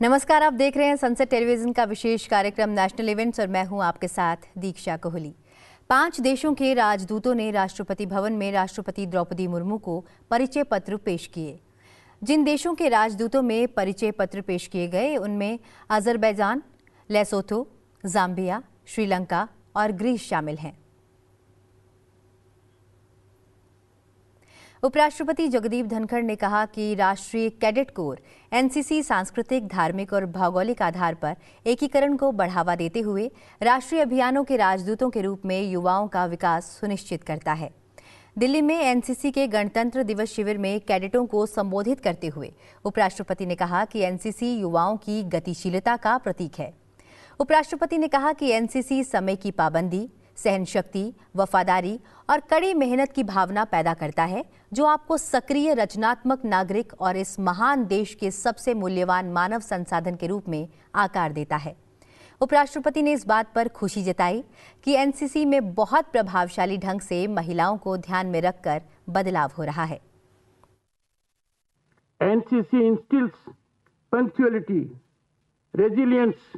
नमस्कार, आप देख रहे हैं सनसेट टेलीविजन का विशेष कार्यक्रम नेशनल इवेंट्स और मैं हूं आपके साथ दीक्षा कोहली। 5 देशों के राजदूतों ने राष्ट्रपति भवन में राष्ट्रपति द्रौपदी मुर्मू को परिचय पत्र पेश किए। जिन देशों के राजदूतों में परिचय पत्र पेश किए गए उनमें अजरबैजान, लेसोथो, जाम्बिया, श्रीलंका और ग्रीस शामिल हैं। उपराष्ट्रपति जगदीप धनखड़ ने कहा कि राष्ट्रीय कैडेट कोर एनसीसी सांस्कृतिक, धार्मिक और भौगोलिक आधार पर एकीकरण को बढ़ावा देते हुए राष्ट्रीय अभियानों के राजदूतों के रूप में युवाओं का विकास सुनिश्चित करता है। दिल्ली में एनसीसी के गणतंत्र दिवस शिविर में कैडेटों को संबोधित करते हुए उपराष्ट्रपति ने कहा कि एनसीसी युवाओं की गतिशीलता का प्रतीक है। उपराष्ट्रपति ने कहा कि एनसीसी समय की पाबंदी, सहन शक्ति, वफादारी और कड़ी मेहनत की भावना पैदा करता है, जो आपको सक्रिय, रचनात्मक नागरिक और इस महान देश के सबसे मूल्यवान मानव संसाधन के रूप में आकार देता है। उपराष्ट्रपति ने इस बात पर खुशी जताई कि एनसीसी में बहुत प्रभावशाली ढंग से महिलाओं को ध्यान में रखकर बदलाव हो रहा है। NCC instils punctuality, resilience,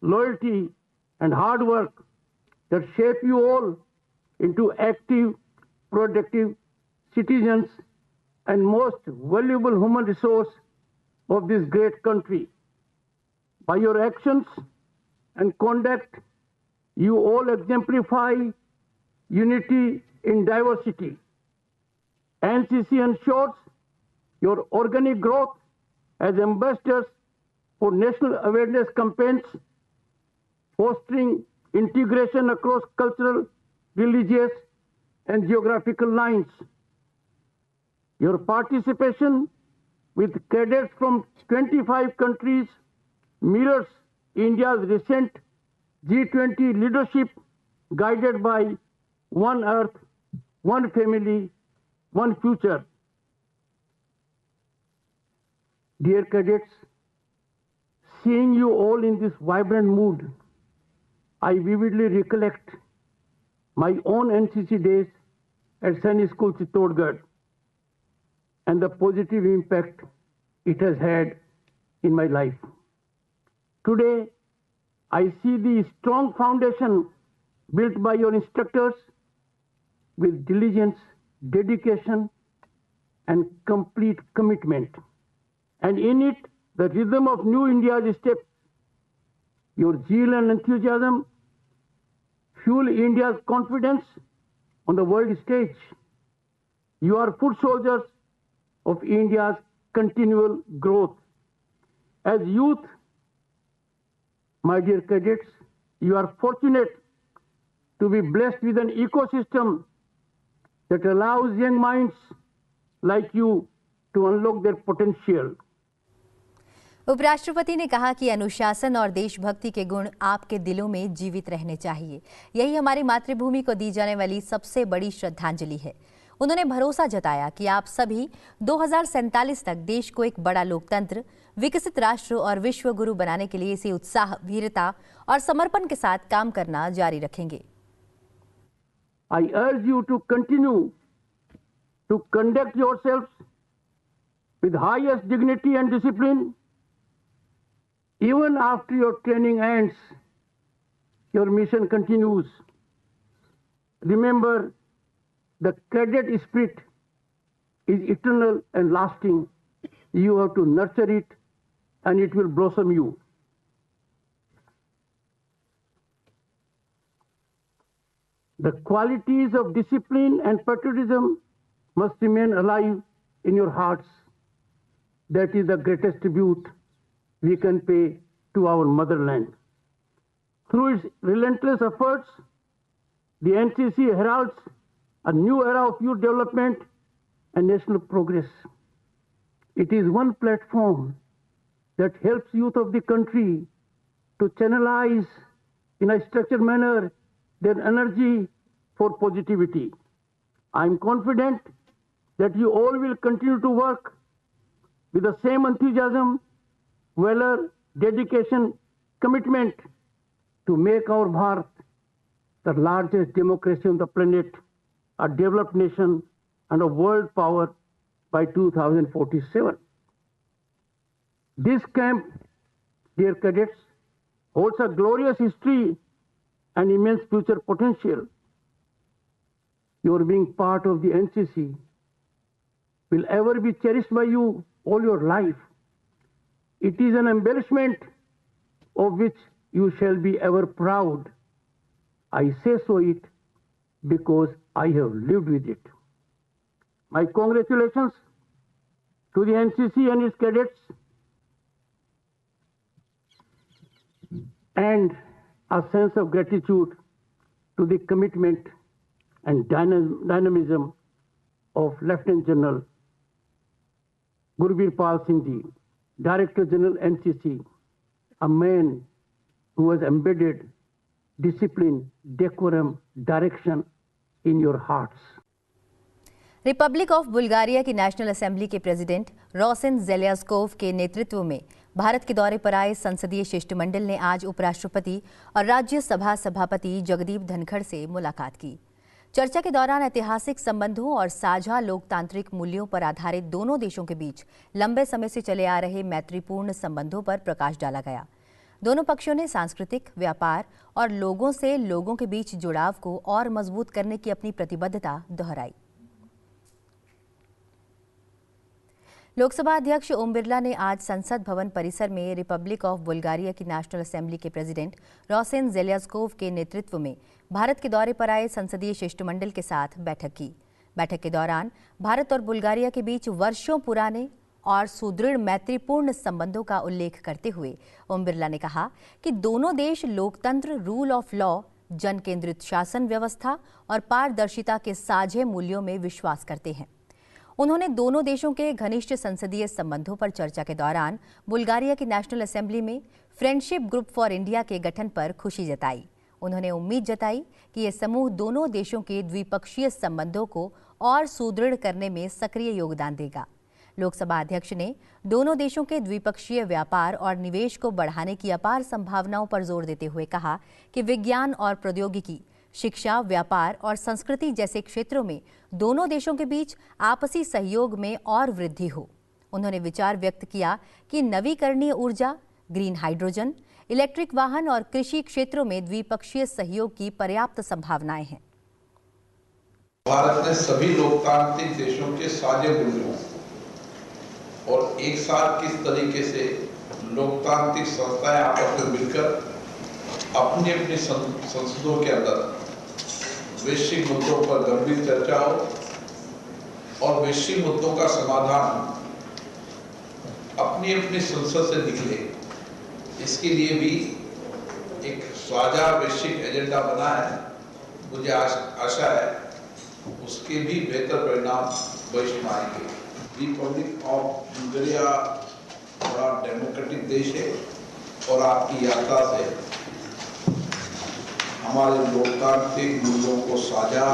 loyalty and hard work that shape you all into active, productive citizens and most valuable human resource of this great country. By your actions and conduct, you all exemplify unity in diversity. NCC ensures your organic growth as ambassadors for national awareness campaigns, fostering integration across cultural, religious, and geographical lines. Your participation with cadets from 25 countries mirrors India's recent G20 leadership guided by one earth, one family, one future. Dear cadets, seeing you all in this vibrant mood, I vividly recollect my own NCC days at Sainik School Chittorgarh and the positive impact it has had in my life. Today, I see the strong foundation built by your instructors with diligence, dedication, and complete commitment. And in it, the rhythm of new India's steps. Your zeal and enthusiasm fuel India's confidence on the world stage. You are foot soldiers of India's continual growth. As youth, my dear cadets, you are fortunate to be blessed with an ecosystem that allows young minds like you to unlock their potential. उपराष्ट्रपति ने कहा कि अनुशासन और देशभक्ति के गुण आपके दिलों में जीवित रहने चाहिए। यही हमारी मातृभूमि को दी जाने वाली सबसे बड़ी श्रद्धांजलि है। उन्होंने भरोसा जताया कि आप सभी 2047 तक देश को एक बड़ा लोकतंत्र, विकसित राष्ट्र और विश्व गुरु बनाने के लिए इसी उत्साह, वीरता और समर्पण के साथ काम करना जारी रखेंगे। I urge you to continue to conduct yourselves with highest dignity and discipline. Even after your training ends, your mission continues. Remember, the cadet spirit is eternal and lasting. You have to nurture it and it will blossom you. The qualities of discipline and patriotism must remain alive in your hearts. That is the greatest tribute we can pay to our motherland. Through its relentless efforts, the NCC heralds a new era of youth development and national progress. It is one platform that helps youth of the country to channelize in a structured manner their energy for positivity. I am confident that you all will continue to work with the same enthusiasm, valor, dedication, commitment to make our Bharat the largest democracy on the planet, a developed nation, and a world power by 2047. This camp dear cadets, holds a glorious history and immense future potential. Your being part of the NCC will ever be cherished by you all your life. It is an embellishment of which you shall be ever proud. I say so it because I have lived with it. My congratulations to the NCC and its cadets, and a sense of gratitude to the commitment and dynamism of Lieutenant General Gurbir Pal Singh Ji, Director General NCC, a man who has embedded discipline, decorum, direction in your hearts. Republic of Bulgaria की national assembly के president Rosen ज़ेलेज़कोव के नेतृत्व में भारत के दौरे पर आए संसदीय शिष्टमंडल ने आज उपराष्ट्रपति और राज्यसभा सभापति जगदीप धनखड़ से मुलाकात की। चर्चा के दौरान ऐतिहासिक संबंधों और साझा लोकतांत्रिक मूल्यों पर आधारित दोनों देशों के बीच लंबे समय से चले आ रहे मैत्रीपूर्ण संबंधों पर प्रकाश डाला गया। दोनों पक्षों ने सांस्कृतिक, व्यापार और लोगों से लोगों के बीच जुड़ाव को और मजबूत करने की अपनी प्रतिबद्धता दोहराई। लोकसभा अध्यक्ष ओम बिरला ने आज संसद भवन परिसर में रिपब्लिक ऑफ बुल्गारिया की नेशनल असेंबली के प्रेसिडेंट रोसेन ज़ेलेज़कोव के नेतृत्व में भारत के दौरे पर आए संसदीय शिष्टमंडल के साथ बैठक की। बैठक के दौरान भारत और बुल्गारिया के बीच वर्षों पुराने और सुदृढ़ मैत्रीपूर्ण संबंधों का उल्लेख करते हुए ओम बिरला ने कहा कि दोनों देश लोकतंत्र, रूल ऑफ लॉ, जन केंद्रित शासन व्यवस्था और पारदर्शिता के साझे मूल्यों में विश्वास करते हैं। उन्होंने दोनों देशों के घनिष्ठ संसदीय संबंधों पर चर्चा के दौरान बुल्गारिया की नेशनल असेंबली में फ्रेंडशिप ग्रुप फॉर इंडिया के गठन पर खुशी जताई। उन्होंने उम्मीद जताई कि ये समूह दोनों देशों के द्विपक्षीय संबंधों को और सुदृढ़ करने में सक्रिय योगदान देगा। लोकसभा अध्यक्ष ने दोनों देशों के द्विपक्षीय व्यापार और निवेश को बढ़ाने की अपार संभावनाओं पर जोर देते हुए कहा कि विज्ञान और प्रौद्योगिकी, शिक्षा, व्यापार और संस्कृति जैसे क्षेत्रों में दोनों देशों के बीच आपसी सहयोग में और वृद्धि हो। उन्होंने विचार व्यक्त किया कि नवीकरणीय ऊर्जा, ग्रीन हाइड्रोजन, इलेक्ट्रिक वाहन और कृषि क्षेत्रों में द्विपक्षीय सहयोग की पर्याप्त संभावनाएं हैं। भारत ने सभी लोकतांत्रिक देशों के साझे मूल्यों और एक साथ किस तरीके से लोकतांत्रिक संस्थाएं आपस में मिलकर अपनी अपनी संसदों के अंदर वैश्विक मुद्दों पर गंभीर चर्चा हो और वैश्विक मुद्दों का समाधान अपनी अपनी संसद से निकले, इसके लिए भी एक साझा वैश्विक एजेंडा बना है। मुझे आशा है उसके भी बेहतर परिणाम भविष्य में आएंगे। रिपब्लिक ऑफ बुल्गारिया बड़ा डेमोक्रेटिक देश है और आपकी यात्रा से हमारे लोकतांत्रिक मूल्यों को साझा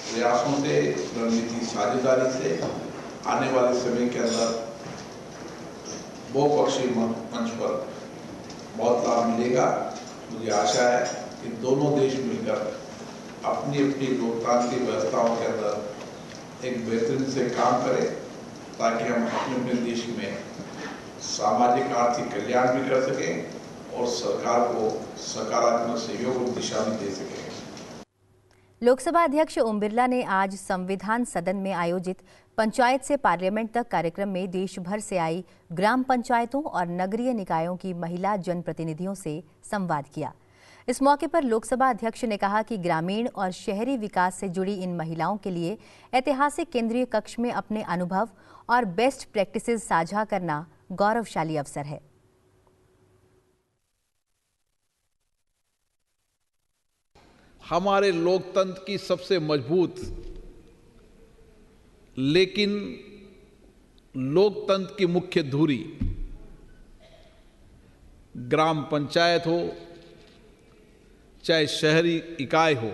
प्रयासों से, रणनीतिक साझेदारी से आने वाले समय के अंदर बहुपक्षीय मंच पर बहुत लाभ मिलेगा। मुझे आशा है कि दोनों देश मिलकर अपनी अपनी लोकतांत्रिक व्यवस्थाओं के अंदर एक बेहतरीन से काम करें ताकि हम अपने अपने देश में सामाजिक आर्थिक कल्याण भी कर सकें और सरकार को सकारात्मक सहयोग और दिशा भी दे सकें। लोकसभा अध्यक्ष ओम बिरला ने आज संविधान सदन में आयोजित पंचायत से पार्लियामेंट तक कार्यक्रम में देश भर से आई ग्राम पंचायतों और नगरीय निकायों की महिला जनप्रतिनिधियों से संवाद किया। इस मौके पर लोकसभा अध्यक्ष ने कहा कि ग्रामीण और शहरी विकास से जुड़ी इन महिलाओं के लिए ऐतिहासिक केंद्रीय कक्ष में अपने अनुभव और बेस्ट प्रैक्टिसेस साझा करना गौरवशाली अवसर है। हमारे लोकतंत्र की सबसे मजबूत लेकिन लोकतंत्र की मुख्य धुरी ग्राम पंचायत हो चाहे शहरी इकाई हो,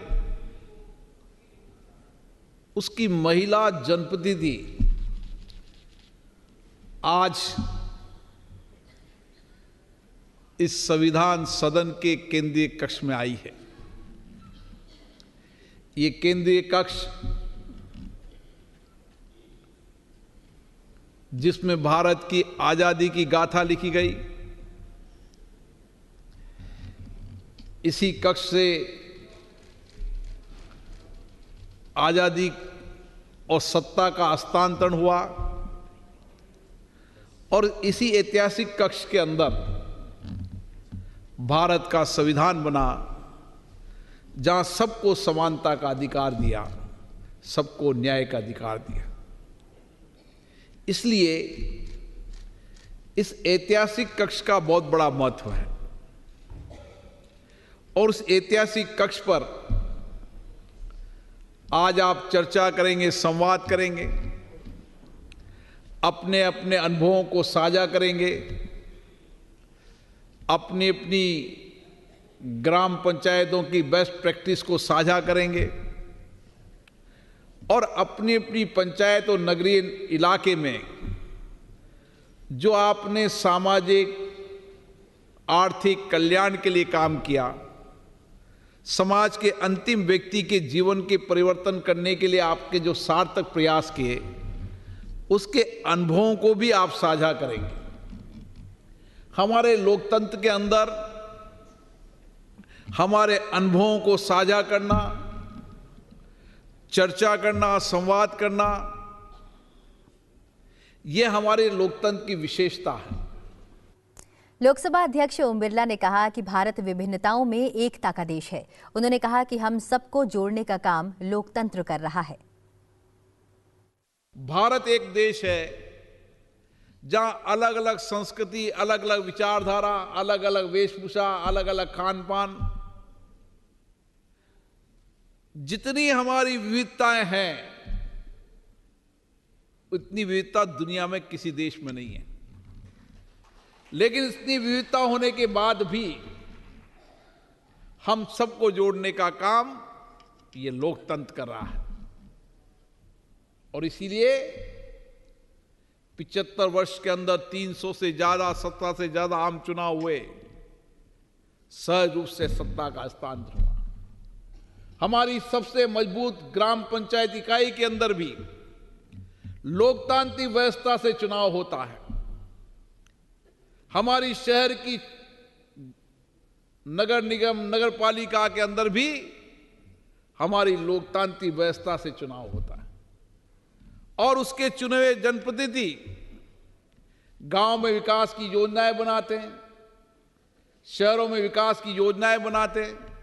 उसकी महिला जनप्रतिनिधि आज इस संविधान सदन के केंद्रीय कक्ष में आई है। ये केंद्रीय कक्ष जिसमें भारत की आजादी की गाथा लिखी गई, इसी कक्ष से आजादी और सत्ता का हस्तांतरण हुआ और इसी ऐतिहासिक कक्ष के अंदर भारत का संविधान बना, जहां सबको समानता का अधिकार दिया, सबको न्याय का अधिकार दिया। इसलिए इस ऐतिहासिक कक्ष का बहुत बड़ा महत्व है और उस ऐतिहासिक कक्ष पर आज आप चर्चा करेंगे, संवाद करेंगे, अपने अपने अनुभवों को साझा करेंगे, अपनी अपनी ग्राम पंचायतों की बेस्ट प्रैक्टिस को साझा करेंगे और अपनी अपनी पंचायत और नगरीय इलाके में जो आपने सामाजिक आर्थिक कल्याण के लिए काम किया, समाज के अंतिम व्यक्ति के जीवन के परिवर्तन करने के लिए आपके जो सार्थक प्रयास किए, उसके अनुभवों को भी आप साझा करेंगे। हमारे लोकतंत्र के अंदर हमारे अनुभवों को साझा करना, चर्चा करना, संवाद करना, यह हमारे लोकतंत्र की विशेषता है। लोकसभा अध्यक्ष ओम बिरला ने कहा कि भारत विभिन्नताओं में एकता का देश है। उन्होंने कहा कि हम सबको जोड़ने का काम लोकतंत्र कर रहा है। भारत एक देश है जहां अलग अलग संस्कृति, अलग अलग विचारधारा, अलग अलग वेशभूषा, अलग अलग खान पान, जितनी हमारी विविधताएं हैं उतनी विविधता दुनिया में किसी देश में नहीं है। लेकिन इतनी विविधता होने के बाद भी हम सबको जोड़ने का काम ये लोकतंत्र कर रहा है और इसीलिए 75 वर्ष के अंदर 300 से ज्यादा, 70 से ज्यादा आम चुनाव हुए, सहज रूप से सत्ता का हस्तांतरण हुआ। हमारी सबसे मजबूत ग्राम पंचायत इकाई के अंदर भी लोकतांत्रिक व्यवस्था से चुनाव होता है। हमारी शहर की नगर निगम, नगर पालिका के अंदर भी हमारी लोकतांत्रिक व्यवस्था से चुनाव होता है और उसके चुने हुए जनप्रतिनिधि गांव में विकास की योजनाएं बनाते हैं, शहरों में विकास की योजनाएं बनाते हैं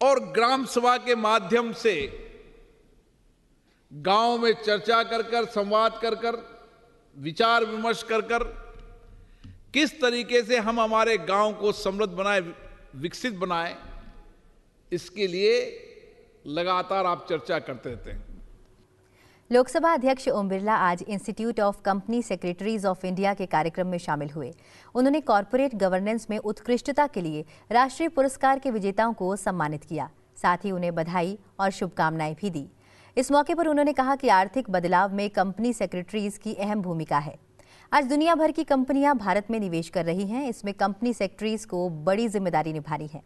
और ग्राम सभा के माध्यम से गांव में चर्चा कर कर, संवाद कर कर, विचार विमर्श कर कर किस तरीके से हम हमारे गांव को समृद्ध बनाए, विकसित बनाए, इसके लिए लगातार आप चर्चा करते रहते हैं। लोकसभा अध्यक्ष ओम बिरला आज institute of company secretaries of India के कार्यक्रम में शामिल हुए। उन्होंने कॉरपोरेट गवर्नेंस में उत्कृष्टता के लिए राष्ट्रीय पुरस्कार के विजेताओं को सम्मानित किया। साथ ही उन्हें बधाई और शुभकामनाएं भी दी। इस मौके पर उन्होंने कहा कि आर्थिक बदलाव में कंपनी सेक्रेटरीज की अहम भूमिका है। आज दुनिया भर की कंपनियां भारत में निवेश कर रही हैं। इसमें कंपनी सेक्रेटरीज को बड़ी जिम्मेदारी निभानी है।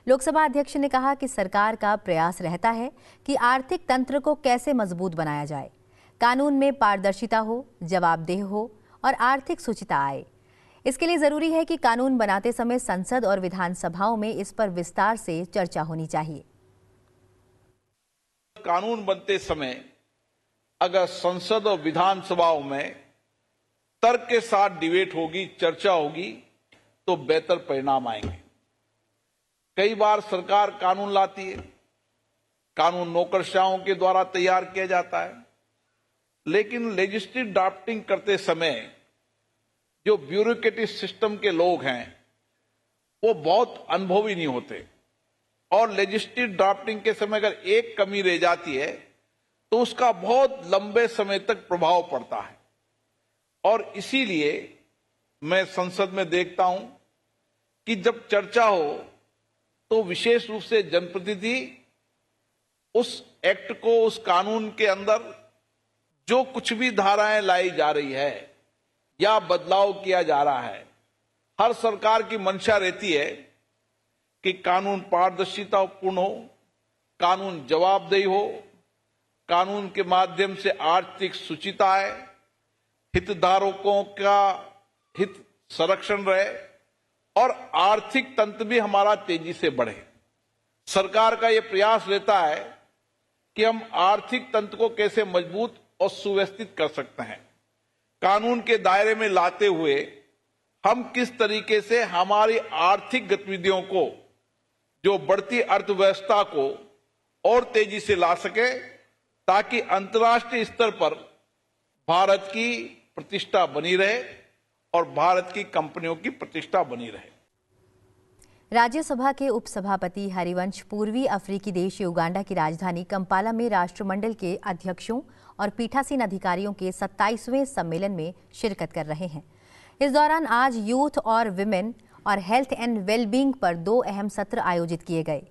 लोकसभा अध्यक्ष ने कहा कि सरकार का प्रयास रहता है कि आर्थिक तंत्र को कैसे मजबूत बनाया जाए, कानून में पारदर्शिता हो, जवाबदेह हो और आर्थिक शुचिता आए। इसके लिए जरूरी है कि कानून बनाते समय संसद और विधानसभाओं में इस पर विस्तार से चर्चा होनी चाहिए। कानून बनते समय अगर संसद और विधानसभाओं में तर्क के साथ डिबेट होगी, चर्चा होगी, तो बेहतर परिणाम आएंगे। कई बार सरकार कानून लाती है, कानून नौकरशाहों के द्वारा तैयार किया जाता है, लेकिन लेजिस्लेटिव ड्राफ्टिंग करते समय जो ब्यूरोक्रेटिक सिस्टम के लोग हैं वो बहुत अनुभवी नहीं होते और लेजिस्लेटिव ड्राफ्टिंग के समय अगर एक कमी रह जाती है तो उसका बहुत लंबे समय तक प्रभाव पड़ता है। और इसीलिए मैं संसद में देखता हूं कि जब चर्चा हो तो विशेष रूप से जनप्रतिनिधि उस एक्ट को, उस कानून के अंदर जो कुछ भी धाराएं लाई जा रही है या बदलाव किया जा रहा है, हर सरकार की मंशा रहती है कि कानून पारदर्शितापूर्ण हो, कानून जवाबदेही हो, कानून के माध्यम से आर्थिक शुचिता आए, हितधारकों का हित संरक्षण रहे और आर्थिक तंत्र भी हमारा तेजी से बढ़े। सरकार का यह प्रयास रहता है कि हम आर्थिक तंत्र को कैसे मजबूत और सुव्यवस्थित कर सकते हैं, कानून के दायरे में लाते हुए हम किस तरीके से हमारी आर्थिक गतिविधियों को, जो बढ़ती अर्थव्यवस्था को और तेजी से ला सके, ताकि अंतर्राष्ट्रीय स्तर पर भारत की प्रतिष्ठा बनी रहे और भारत की कंपनियों की प्रतिष्ठा बनी रहे। राज्यसभा के उपसभापति हरिवंश पूर्वी अफ्रीकी देश युगांडा की राजधानी कंपाला में राष्ट्रमंडल के अध्यक्षों और पीठासीन अधिकारियों के 27वें सम्मेलन में शिरकत कर रहे हैं। इस दौरान आज यूथ और विमेन और हेल्थ एंड वेलबींग पर 2 अहम सत्र आयोजित किए गए।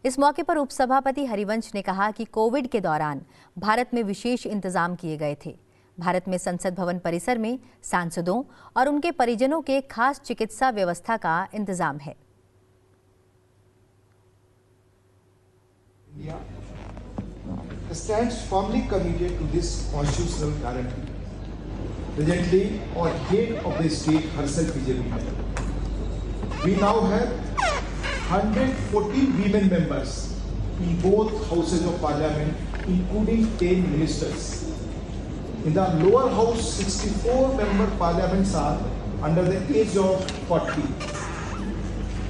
इस मौके पर उपसभापति हरिवंश ने कहा कि कोविड के दौरान भारत में विशेष इंतजाम किए गए थे। भारत में संसद भवन परिसर में सांसदों और उनके परिजनों के खास चिकित्सा व्यवस्था का इंतजाम है। India stands firmly committed to this constitutional guarantee. Presently, our head of the state herself is a woman. We now have 114 women members in both houses of parliament, including 10 ministers. In the lower house, 64 member parliaments are under the age of 40.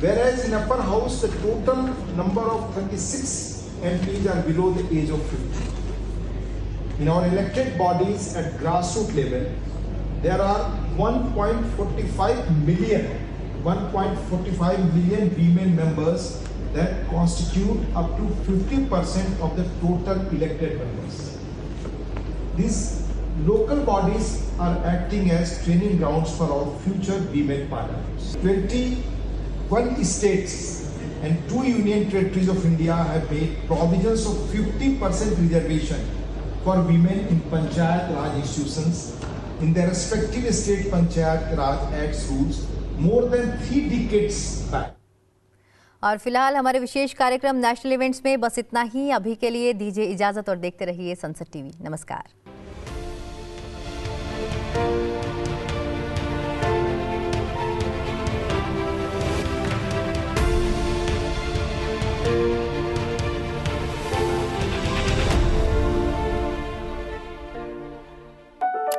Whereas in upper house, the total number of 36 MPs are below the age of 50. In our elected bodies at grassroots level, there are 1.45 million women members that constitute up to 50% of the total elected members. These local bodies are acting as training grounds for our future women parliaments. 21 states and 2 union territories of India have made provisions of 50% reservation for women in Panchayat Raj institutions in their respective state Panchayat Raj Acts rules more than 3 decades back. और फिलहाल हमारे विशेष कार्यक्रम national events में बस इतना ही। अभी के लिए दीजिए इजाजत और देखते रहिए संसद टीवी। नमस्कार।